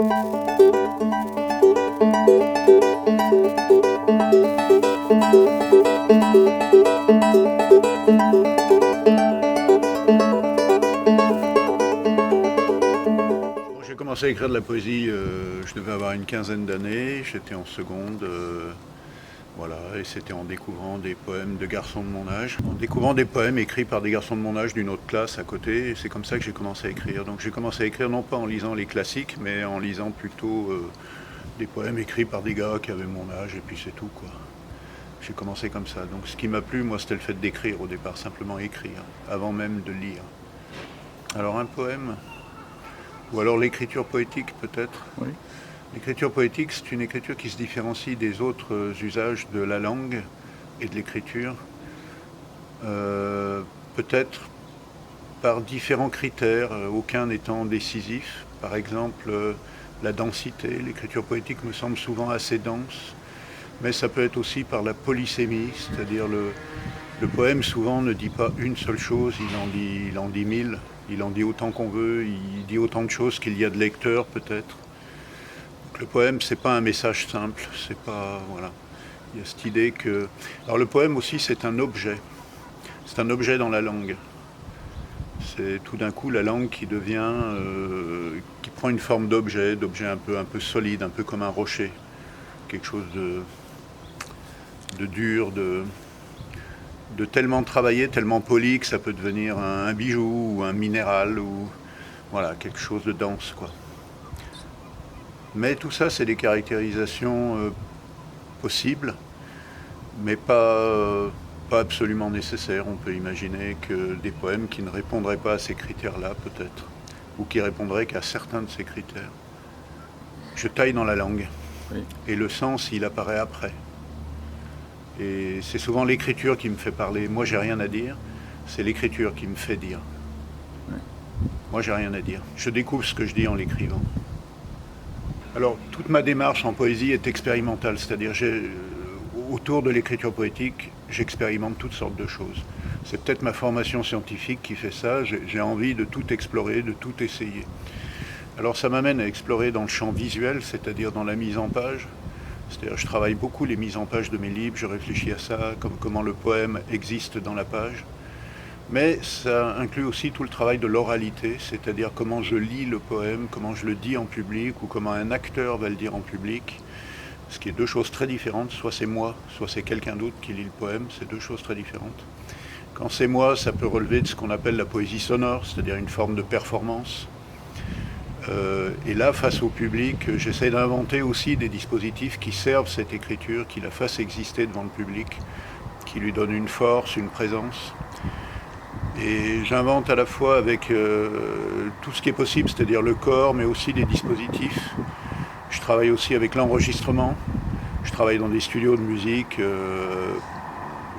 J'ai commencé à écrire de la poésie, je devais avoir une quinzaine d'années, j'étais en seconde, voilà, et c'était en découvrant des poèmes de garçons de mon âge, en découvrant des poèmes écrits par des garçons de mon âge d'une autre classe à côté, et c'est comme ça que j'ai commencé à écrire. Donc j'ai commencé à écrire non pas en lisant les classiques, mais en lisant plutôt des poèmes écrits par des gars qui avaient mon âge, et puis c'est tout, quoi. J'ai commencé comme ça. Donc ce qui m'a plu, moi, c'était le fait d'écrire au départ, simplement écrire, avant même de lire. Alors un poème, ou alors l'écriture poétique peut-être. Oui. L'écriture poétique, c'est une écriture qui se différencie des autres usages de la langue et de l'écriture, peut-être par différents critères, aucun n'étant décisif. Par exemple, la densité. L'écriture poétique me semble souvent assez dense, mais ça peut être aussi par la polysémie, c'est-à-dire le poème souvent ne dit pas une seule chose, il en dit mille, il en dit autant qu'on veut, il dit autant de choses qu'il y a de lecteurs peut-être. Donc le poème, c'est pas un message simple, c'est pas, voilà. Il y a cette idée que... Alors le poème aussi, c'est un objet dans la langue. C'est tout d'un coup la langue qui devient, qui prend une forme d'objet un peu solide, un peu comme un rocher, quelque chose de dur, de tellement travaillé, tellement poli que ça peut devenir un bijou ou un minéral ou voilà, quelque chose de dense, quoi. Mais tout ça, c'est des caractérisations possibles, mais pas absolument nécessaires. On peut imaginer que des poèmes qui ne répondraient pas à ces critères-là, peut-être, ou qui répondraient qu'à certains de ces critères. Je taille dans la langue, Oui. et le sens, il apparaît après. Et c'est souvent l'écriture qui me fait parler. Moi, j'ai rien à dire. C'est l'écriture qui me fait dire. Ouais. Moi, j'ai rien à dire. Je découvre ce que je dis en l'écrivant. Alors, toute ma démarche en poésie est expérimentale. C'est-à-dire, autour de l'écriture poétique, j'expérimente toutes sortes de choses. C'est peut-être ma formation scientifique qui fait ça. J'ai envie de tout explorer, de tout essayer. Alors, ça m'amène à explorer dans le champ visuel, c'est-à-dire dans la mise en page. C'est-à-dire, je travaille beaucoup les mises en page de mes livres, je réfléchis à ça, comme comment le poème existe dans la page. Mais ça inclut aussi tout le travail de l'oralité, c'est-à-dire comment je lis le poème, comment je le dis en public, ou comment un acteur va le dire en public. Ce qui est deux choses très différentes, soit c'est moi, soit c'est quelqu'un d'autre qui lit le poème, c'est deux choses très différentes. Quand c'est moi, ça peut relever de ce qu'on appelle la poésie sonore, c'est-à-dire une forme de performance. Et là, face au public, j'essaie d'inventer aussi des dispositifs qui servent cette écriture, qui la fassent exister devant le public, qui lui donnent une force, une présence. Et j'invente à la fois avec tout ce qui est possible, c'est-à-dire le corps, mais aussi des dispositifs. Je travaille aussi avec l'enregistrement. Je travaille dans des studios de musique.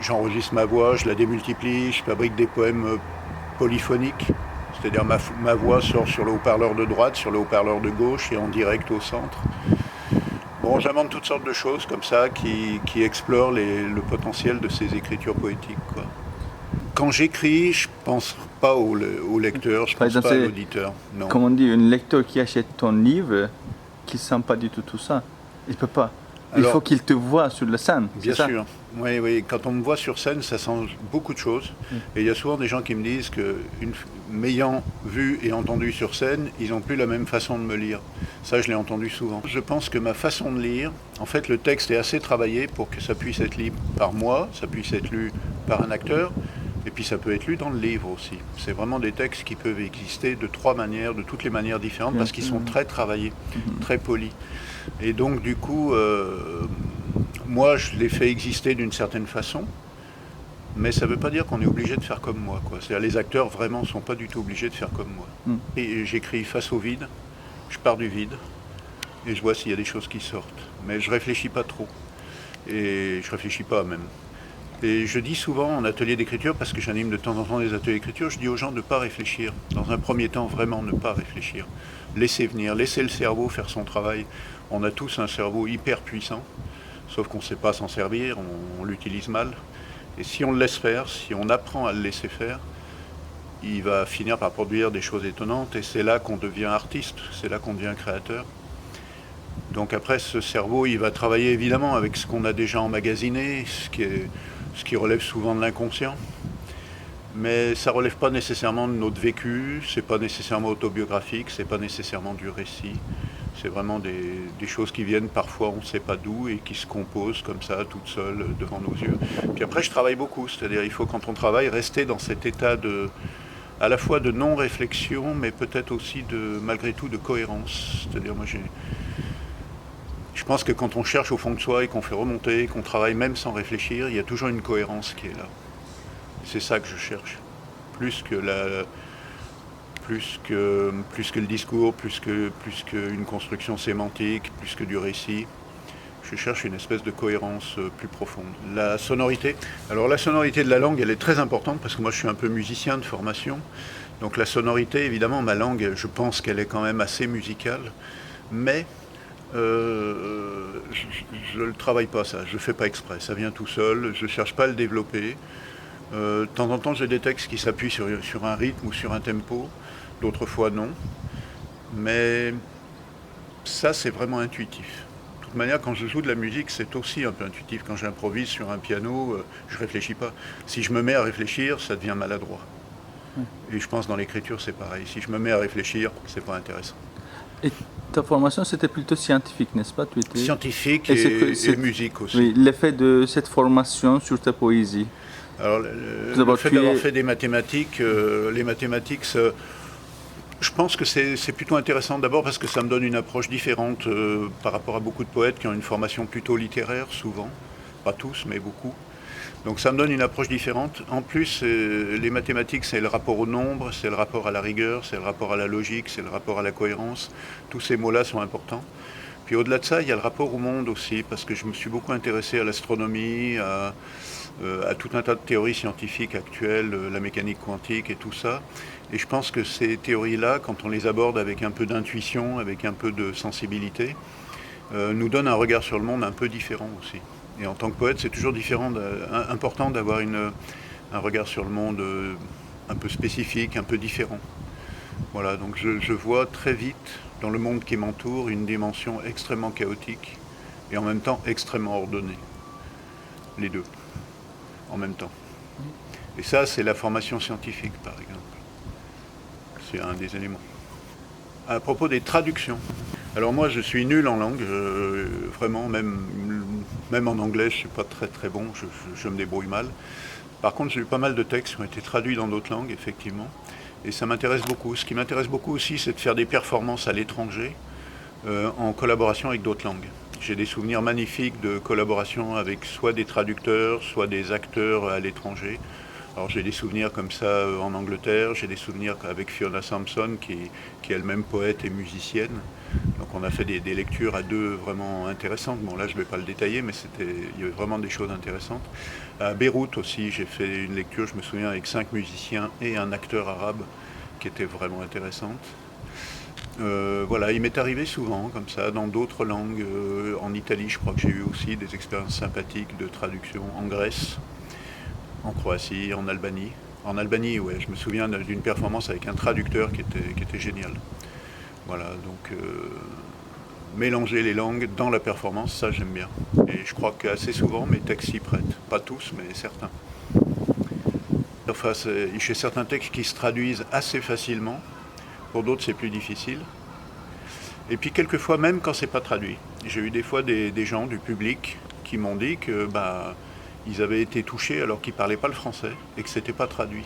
J'enregistre ma voix, je la démultiplie, je fabrique des poèmes polyphoniques. C'est-à-dire ma voix sort sur le haut-parleur de droite, sur le haut-parleur de gauche et en direct au centre. Bon, j'invente toutes sortes de choses comme ça qui explorent le potentiel de ces écritures poétiques, quoi. Quand j'écris, je pense pas au lecteur, je pense pas à l'auditeur. Non. Comme on dit, un lecteur qui achète ton livre, qui ne sent pas du tout ça, il ne peut pas. Il faut qu'il te voie sur la scène. Bien sûr. Oui, oui. Quand on me voit sur scène, ça sent beaucoup de choses. Et il y a souvent des gens qui me disent que, m'ayant vu et entendu sur scène, ils n'ont plus la même façon de me lire. Ça, je l'ai entendu souvent. Je pense que ma façon de lire, en fait, le texte est assez travaillé pour que ça puisse être lu par moi, ça puisse être lu par un acteur, et puis ça peut être lu dans le livre aussi. C'est vraiment des textes qui peuvent exister de trois manières, de toutes les manières différentes, parce qu'ils sont très travaillés, très polis. Et donc, du coup, moi, je les fais exister d'une certaine façon, mais ça ne veut pas dire qu'on est obligé de faire comme moi, quoi. C'est-à-dire, les acteurs, vraiment, ne sont pas du tout obligés de faire comme moi. Et j'écris face au vide, je pars du vide, et je vois s'il y a des choses qui sortent. Mais je ne réfléchis pas trop, et je ne réfléchis pas même. Et je dis souvent en atelier d'écriture, parce que j'anime de temps en temps des ateliers d'écriture, je dis aux gens de ne pas réfléchir. Dans un premier temps, vraiment ne pas réfléchir. Laisser venir, laisser le cerveau faire son travail. On a tous un cerveau hyper puissant, sauf qu'on ne sait pas s'en servir, on l'utilise mal. Et si on le laisse faire, si on apprend à le laisser faire, il va finir par produire des choses étonnantes. Et c'est là qu'on devient artiste, c'est là qu'on devient créateur. Donc après, ce cerveau, il va travailler évidemment avec ce qu'on a déjà emmagasiné, ce qui relève souvent de l'inconscient. Mais ça ne relève pas nécessairement de notre vécu, c'est pas nécessairement autobiographique, c'est pas nécessairement du récit. C'est vraiment des choses qui viennent parfois on ne sait pas d'où et qui se composent comme ça, toutes seules, devant nos yeux. Puis après, je travaille beaucoup, c'est-à-dire il faut quand on travaille rester dans cet état à la fois de non-réflexion, mais peut-être aussi malgré tout de cohérence. C'est-à-dire je pense que quand on cherche au fond de soi et qu'on fait remonter, qu'on travaille même sans réfléchir, il y a toujours une cohérence qui est là. C'est ça que je cherche. Plus que le discours, plus qu'une construction sémantique, plus que du récit. Je cherche une espèce de cohérence plus profonde. La sonorité. Alors la sonorité de la langue, elle est très importante parce que moi je suis un peu musicien de formation. Donc la sonorité, évidemment, ma langue, je pense qu'elle est quand même assez musicale. Mais je ne le travaille pas ça, je ne fais pas exprès, ça vient tout seul, je ne cherche pas à le développer. De temps en temps j'ai des textes qui s'appuient sur un rythme ou sur un tempo, d'autres fois non. Mais ça c'est vraiment intuitif. De toute manière, quand je joue de la musique, c'est aussi un peu intuitif. Quand j'improvise sur un piano, je ne réfléchis pas. Si je me mets à réfléchir, ça devient maladroit. Et je pense dans l'écriture c'est pareil. Si je me mets à réfléchir, c'est pas intéressant. Et ta formation, c'était plutôt scientifique, n'est-ce pas? Scientifique et musique aussi. Oui, l'effet de cette formation sur ta poésie. Alors, le fait d'avoir fait des mathématiques, les mathématiques, je pense que c'est plutôt intéressant d'abord parce que ça me donne une approche différente par rapport à beaucoup de poètes qui ont une formation plutôt littéraire, souvent. Pas tous, mais beaucoup. Donc ça me donne une approche différente. En plus, les mathématiques, c'est le rapport au nombre, c'est le rapport à la rigueur, c'est le rapport à la logique, c'est le rapport à la cohérence. Tous ces mots-là sont importants. Puis au-delà de ça, il y a le rapport au monde aussi, parce que je me suis beaucoup intéressé à l'astronomie, à tout un tas de théories scientifiques actuelles, la mécanique quantique et tout ça. Et je pense que ces théories-là, quand on les aborde avec un peu d'intuition, avec un peu de sensibilité, nous donnent un regard sur le monde un peu différent aussi. Et en tant que poète, c'est toujours important d'avoir un regard sur le monde un peu spécifique, un peu différent. Voilà, donc je vois très vite dans le monde qui m'entoure une dimension extrêmement chaotique et en même temps extrêmement ordonnée. Les deux, en même temps. Et ça, c'est la formation scientifique, par exemple. C'est un des éléments. À propos des traductions. Alors moi, je suis nul en langue, vraiment, même en anglais, je ne suis pas très très bon, je me débrouille mal. Par contre, j'ai eu pas mal de textes qui ont été traduits dans d'autres langues, effectivement, et ça m'intéresse beaucoup. Ce qui m'intéresse beaucoup aussi, c'est de faire des performances à l'étranger, en collaboration avec d'autres langues. J'ai des souvenirs magnifiques de collaboration avec soit des traducteurs, soit des acteurs à l'étranger. Alors j'ai des souvenirs comme ça en Angleterre, j'ai des souvenirs avec Fiona Sampson qui est elle-même poète et musicienne. Donc on a fait des lectures à deux vraiment intéressantes. Bon là je ne vais pas le détailler, mais il y avait vraiment des choses intéressantes. À Beyrouth aussi j'ai fait une lecture, je me souviens, avec 5 musiciens et un acteur arabe qui était vraiment intéressante. Voilà, il m'est arrivé souvent comme ça dans d'autres langues. En Italie je crois que j'ai eu aussi des expériences sympathiques de traduction, en Grèce, en Croatie, en Albanie. En Albanie, ouais, je me souviens d'une performance avec un traducteur qui était génial. Voilà, donc mélanger les langues dans la performance, ça j'aime bien. Et je crois qu'assez souvent mes textes s'y prêtent. Pas tous, mais certains. Enfin, j'ai certains textes qui se traduisent assez facilement. Pour d'autres, c'est plus difficile. Et puis quelquefois, même quand c'est pas traduit, j'ai eu des fois des gens du public qui m'ont dit que ils avaient été touchés alors qu'ils ne parlaient pas le français et que ce n'était pas traduit.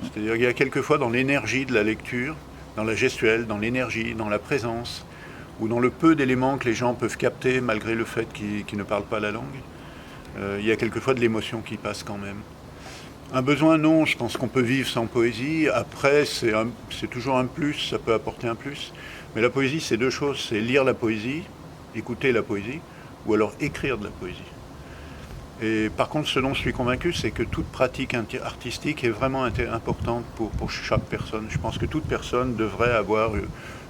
C'est-à-dire qu'il y a quelquefois dans l'énergie de la lecture, dans la gestuelle, dans l'énergie, dans la présence, ou dans le peu d'éléments que les gens peuvent capter malgré le fait qu'ils ne parlent pas la langue, il y a quelquefois de l'émotion qui passe quand même. Un besoin, non, je pense qu'on peut vivre sans poésie. Après, c'est toujours un plus, ça peut apporter un plus. Mais la poésie, c'est deux choses, c'est lire la poésie, écouter la poésie, ou alors écrire de la poésie. Et par contre, ce dont je suis convaincu, c'est que toute pratique artistique est vraiment importante pour chaque personne. Je pense que toute personne devrait avoir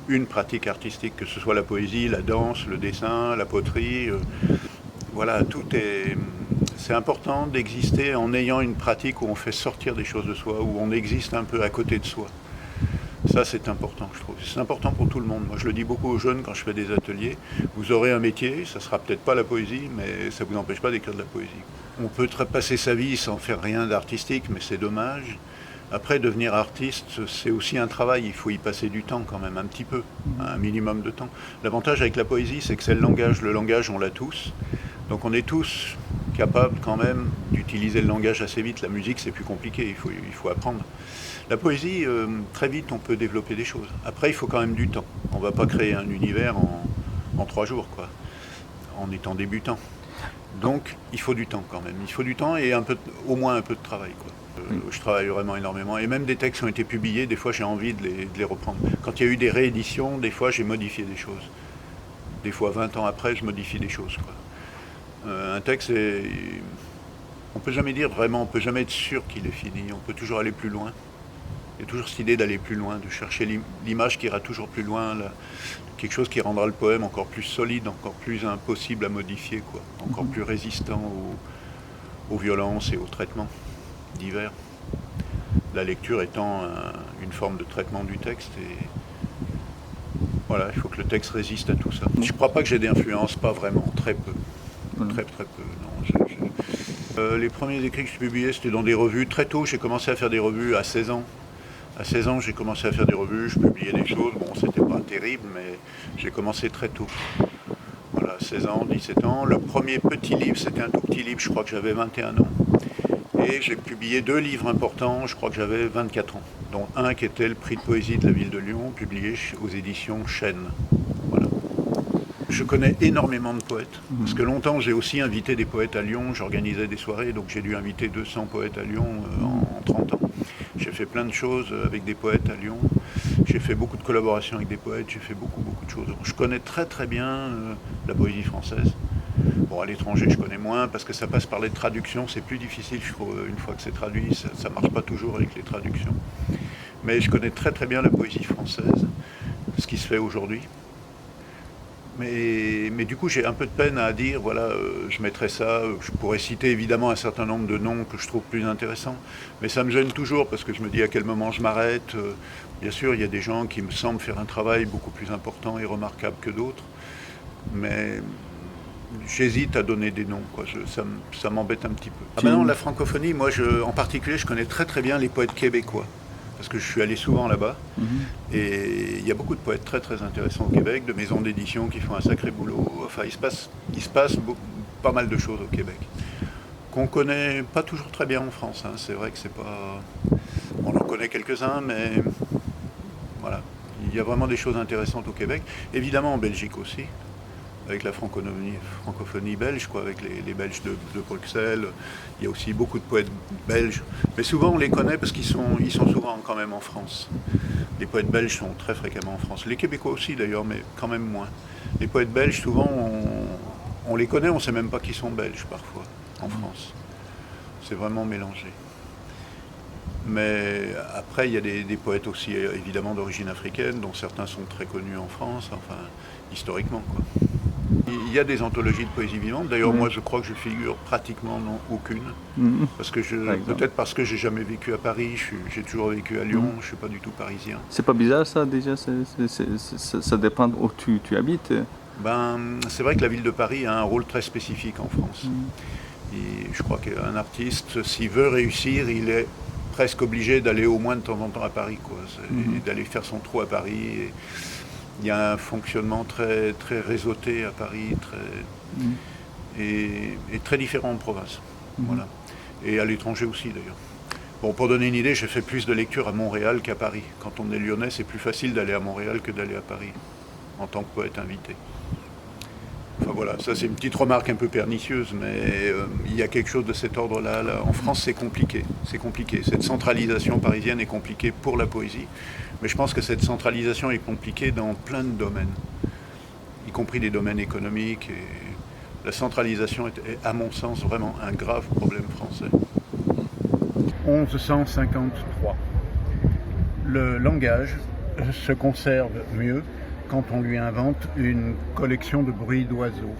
une pratique artistique, que ce soit la poésie, la danse, le dessin, la poterie. Voilà, c'est important d'exister en ayant une pratique où on fait sortir des choses de soi, où on existe un peu à côté de soi. Ça, c'est important, je trouve. C'est important pour tout le monde. Moi, je le dis beaucoup aux jeunes quand je fais des ateliers. Vous aurez un métier, ça sera peut-être pas la poésie, mais ça vous empêche pas d'écrire de la poésie. On peut passer sa vie sans faire rien d'artistique, mais c'est dommage. Après, devenir artiste, c'est aussi un travail. Il faut y passer du temps quand même, un petit peu, un minimum de temps. L'avantage avec la poésie, c'est que c'est le langage. Le langage, on l'a tous. Donc on est tous capables quand même d'utiliser le langage assez vite. La musique, c'est plus compliqué, il faut apprendre. La poésie, très vite, on peut développer des choses. Après, il faut quand même du temps. On ne va pas créer un univers en 3 jours, quoi, en étant débutant. Donc, il faut du temps quand même. Il faut du temps et au moins un peu de travail, quoi. Je travaille vraiment énormément. Et même des textes qui ont été publiés, des fois, j'ai envie de les reprendre. Quand il y a eu des rééditions, des fois, j'ai modifié des choses. Des fois, 20 ans après, je modifie des choses, quoi. Un texte, on ne peut jamais dire vraiment, on ne peut jamais être sûr qu'il est fini. On peut toujours aller plus loin. Il y a toujours cette idée d'aller plus loin, de chercher l'image qui ira toujours plus loin, quelque chose qui rendra le poème encore plus solide, encore plus impossible à modifier, quoi, encore plus résistant aux violences et aux traitements divers. La lecture étant une forme de traitement du texte. Et voilà, il faut que le texte résiste à tout ça. Je ne crois pas que j'ai d'influence, pas vraiment, très peu. Très peu, non. Les premiers écrits que je publiais, c'était dans des revues. Très tôt, j'ai commencé à faire des revues à 16 ans. À 16 ans, j'ai commencé à faire des revues, je publiais des choses. Bon, c'était pas terrible, mais j'ai commencé très tôt. Voilà, 16 ans, 17 ans. Le premier petit livre, c'était un tout petit livre, je crois que j'avais 21 ans. Et j'ai publié 2 livres importants, je crois que j'avais 24 ans. Dont un qui était le prix de poésie de la ville de Lyon, publié aux éditions Chênes. Voilà. Je connais énormément de poètes, parce que longtemps j'ai aussi invité des poètes à Lyon, j'organisais des soirées, donc j'ai dû inviter 200 poètes à Lyon en 30 ans. J'ai fait plein de choses avec des poètes à Lyon, j'ai fait beaucoup de collaborations avec des poètes, j'ai fait beaucoup de choses. Donc, je connais très très bien la poésie française. Bon, à l'étranger je connais moins, parce que ça passe par les traductions, c'est plus difficile, je trouve, une fois que c'est traduit, ça marche pas toujours avec les traductions. Mais je connais très très bien la poésie française, ce qui se fait aujourd'hui. Mais du coup, j'ai un peu de peine à dire, voilà, je mettrais ça, je pourrais citer évidemment un certain nombre de noms que je trouve plus intéressants, mais ça me gêne toujours parce que je me dis à quel moment je m'arrête. Bien sûr, il y a des gens qui me semblent faire un travail beaucoup plus important et remarquable que d'autres, mais j'hésite à donner des noms, quoi. Ça m'embête un petit peu. Ah ben non, la francophonie, moi, en particulier, je connais très très bien les poètes québécois. Parce que je suis allé souvent là-bas, et il y a beaucoup de poètes très très intéressants au Québec, de maisons d'édition qui font un sacré boulot. Enfin, il se passe pas mal de choses au Québec, qu'on connaît pas toujours très bien en France, hein. C'est vrai que c'est pas... On en connaît quelques-uns, mais voilà. Il y a vraiment des choses intéressantes au Québec. Évidemment en Belgique aussi, avec la francophonie belge, quoi, avec les Belges de Bruxelles. Il y a aussi beaucoup de poètes belges. Mais souvent, on les connaît parce qu'ils sont souvent quand même en France. Les poètes belges sont très fréquemment en France. Les Québécois aussi, d'ailleurs, mais quand même moins. Les poètes belges, souvent, on les connaît, on ne sait même pas qu'ils sont belges, parfois, en France. C'est vraiment mélangé. Mais après, il y a des poètes aussi, évidemment, d'origine africaine, dont certains sont très connus en France, enfin, historiquement, quoi. Il y a des anthologies de poésie vivante. D'ailleurs, moi, je crois que je figure pratiquement dans aucune. Parce que peut-être parce que j'ai jamais vécu à Paris, j'ai toujours vécu à Lyon, je ne suis pas du tout parisien. C'est pas bizarre ça déjà, ça dépend où tu habites. C'est vrai que la ville de Paris a un rôle très spécifique en France. Et je crois qu'un artiste, s'il veut réussir, il est presque obligé d'aller au moins de temps en temps à Paris, quoi. D'aller faire son trou à Paris. Il y a un fonctionnement très, très réseauté à Paris, et très différent en province. Voilà. Et à l'étranger aussi d'ailleurs. Bon, pour donner une idée, j'ai fait plus de lectures à Montréal qu'à Paris. Quand on est lyonnais, c'est plus facile d'aller à Montréal que d'aller à Paris, en tant que poète invité. Enfin voilà, ça c'est une petite remarque un peu pernicieuse, mais il y a quelque chose de cet ordre-là. En France, c'est compliqué. C'est compliqué. Cette centralisation parisienne est compliquée pour la poésie. Mais je pense que cette centralisation est compliquée dans plein de domaines, y compris des domaines économiques. Et la centralisation est, à mon sens, vraiment un grave problème français. 1153. Le langage se conserve mieux quand on lui invente une collection de bruits d'oiseaux.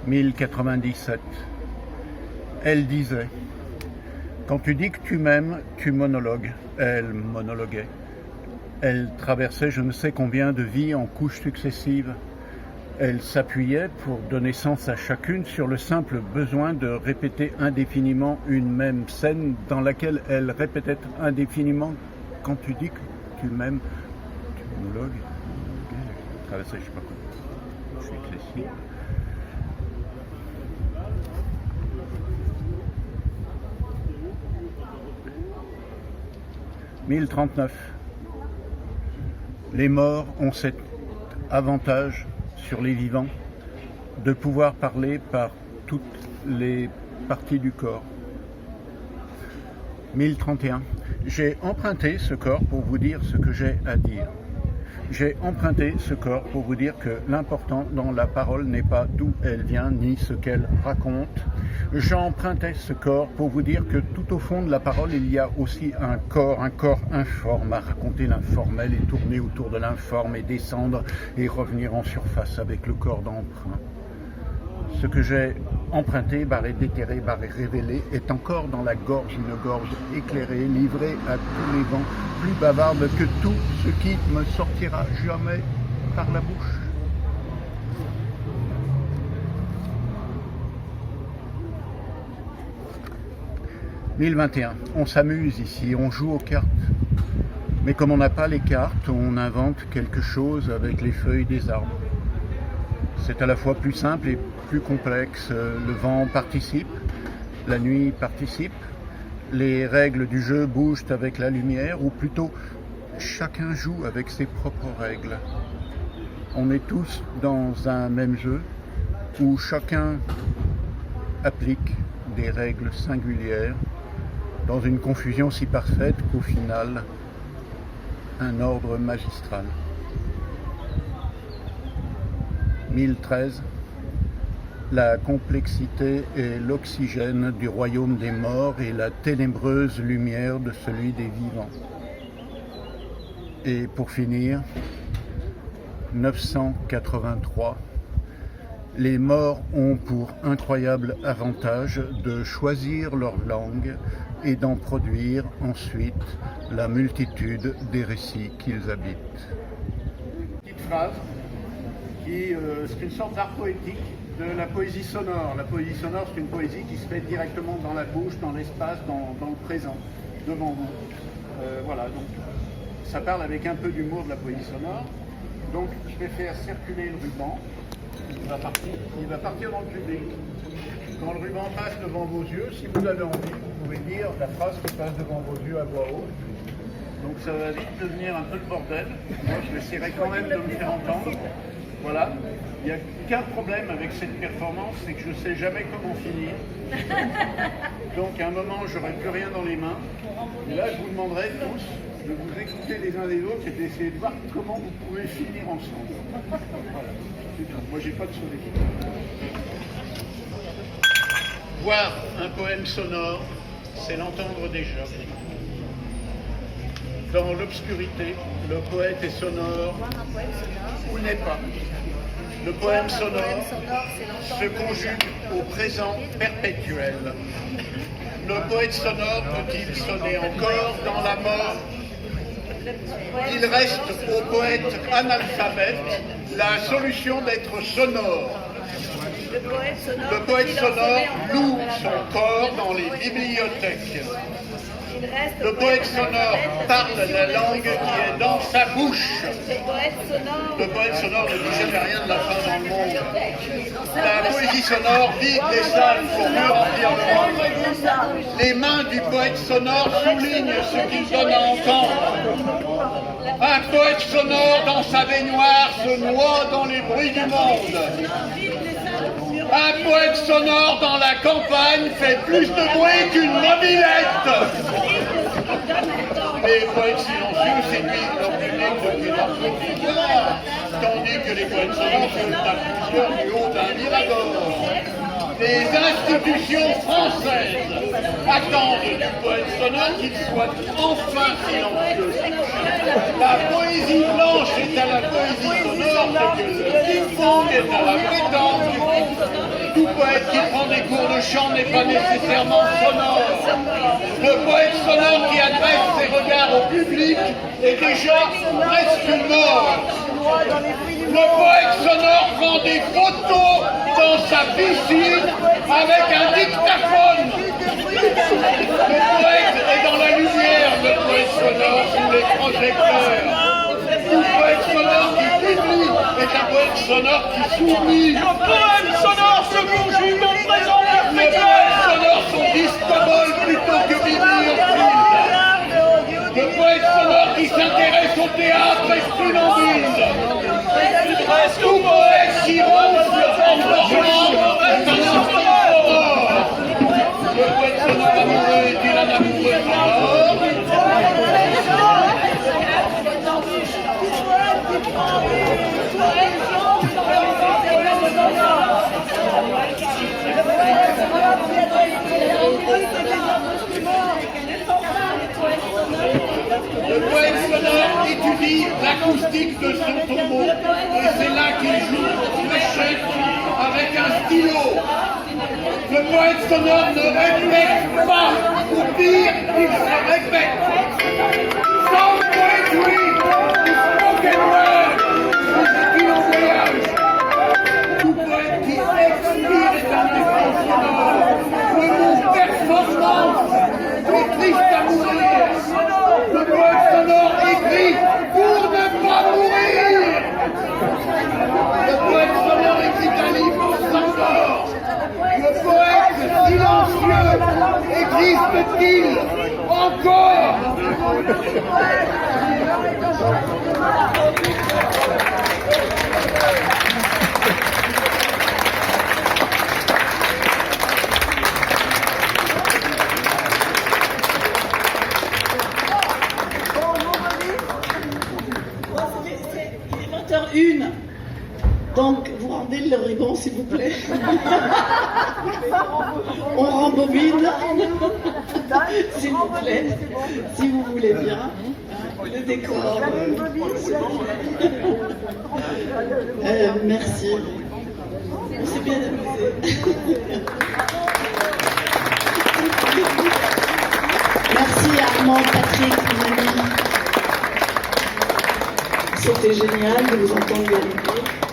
1097. Elle disait: Quand tu dis que tu m'aimes, tu monologues. Elle monologuait. Elle traversait je ne sais combien de vies en couches successives. Elle s'appuyait pour donner sens à chacune sur le simple besoin de répéter indéfiniment une même scène dans laquelle elle répétait indéfiniment « Quand tu dis que tu m'aimes, tu monologues. » Elle traversait je sais pas quoi. Je suis excessif. « 1039. Les morts ont cet avantage sur les vivants de pouvoir parler par toutes les parties du corps. 1031. J'ai emprunté ce corps pour vous dire ce que j'ai à dire. J'ai emprunté ce corps pour vous dire que l'important dans la parole n'est pas d'où elle vient ni ce qu'elle raconte. J'empruntais ce corps pour vous dire que tout au fond de la parole, il y a aussi un corps informe à raconter l'informel et tourner autour de l'informe et descendre et revenir en surface avec le corps d'emprunt. Ce que j'ai emprunté, barré déterré, barré révélé, est encore dans la gorge, une gorge éclairée, livrée à tous les vents, plus bavarde que tout ce qui me sortira jamais par la bouche. « 1021. On s'amuse ici, on joue aux cartes. Mais comme on n'a pas les cartes, on invente quelque chose avec les feuilles des arbres. C'est à la fois plus simple et plus complexe. Le vent participe, la nuit participe, les règles du jeu bougent avec la lumière, ou plutôt chacun joue avec ses propres règles. On est tous dans un même jeu où chacun applique des règles singulières dans une confusion si parfaite qu'au final, un ordre magistral. 1013. La complexité est l'oxygène du royaume des morts et la ténébreuse lumière de celui des vivants. Et pour finir, 983. Les morts ont pour incroyable avantage de choisir leur langue et d'en produire ensuite la multitude des récits qu'ils habitent. Petite phrase c'est une sorte d'art poétique de la poésie sonore. La poésie sonore, c'est une poésie qui se fait directement dans la bouche, dans l'espace, dans le présent, devant vous. Voilà, donc ça parle avec un peu d'humour de la poésie sonore. Donc je vais faire circuler le ruban. Il va partir dans le public. Quand le ruban passe devant vos yeux, si vous avez envie, vous pouvez dire la phrase qui passe devant vos yeux à voix haute. Donc ça va vite devenir un peu le bordel. Moi, je vais essayer quand même de me faire entendre. Voilà. Il n'y a qu'un problème avec cette performance, c'est que je ne sais jamais comment finir. Donc à un moment, je n'aurai plus rien dans les mains. Et là, je vous demanderai tous de vous écouter les uns les autres et d'essayer de voir comment vous pouvez finir ensemble. Voilà. Moi, j'ai pas de solution. Voir un poème sonore, c'est l'entendre déjà. Dans l'obscurité, le poète est sonore ou n'est pas. Le poème sonore se conjugue au présent perpétuel. Le poète sonore peut-il sonner encore dans la mort? Il reste au poète analphabète la solution d'être sonore. Le poète sonore loue son corps dans les bibliothèques. Le poète sonore parle la langue qui est dans sa bouche. Le poète sonore ne dit jamais rien de la fin dans le monde. La poésie sonore vide les salles pour mieux remplir le monde. Les mains du poète sonore soulignent ce qu'il donne à entendre. Un poète sonore dans sa baignoire se noie dans les bruits du monde. Un poète sonore dans la campagne fait plus de bruit qu'une mobilette. Les poètes silencieux séduisent leur public depuis leur quotidien, tandis que les poètes sonores se plusieurs du haut d'un mirador. Les institutions françaises attendent du poète sonore qu'il soit enfin silencieux. La poésie blanche est à la poésie sonore ce que le ping-pong est à la pétanque. Tout poète qui prend des cours de chant n'est pas nécessairement sonore. Le poète sonore qui adresse ses regards au public est déjà presque mort. Le poète sonore prend des photos dans sa piscine avec un dictaphone. Le poète est dans la lumière, le poète sonore sous les projecteurs. Tout poète sonore qui publie est un poète sonore qui s'oublie. Le poème sonore se conjugue en présent Les poètes sonores sont discoboles plutôt que bibliophiles. Le poète sonore qui s'intéresse au théâtre est funambule. Tout poète qui ronfle en dormant est un aurore. Le poète sonore amoureux est-il un amoureux sonore? Le poète sonore étudie l'acoustique de son tombeau et c'est là qu'il joue l'échec avec un stylo. Le poète sonore ne répète pas, ou pire, il se répète. Sans poetry, spoken word, est-il en voyage? Tout poète qui expire est un effort sonore. Le mot performance est triste à mourir. Le poète sonore écrit pour ne pas mourir. Le poète sonore écrit un livre sans gorge. Le poète silencieux existe-t-il encore? Il est 20h01. Donc, vous rendez le ruban, s'il vous plaît. On rembobine, s'il vous plaît, si vous voulez bien. Le décor. Merci. On s'est bien amusé. Merci Armand, Patrick, mes amis. C'était génial de vous entendre vérifier.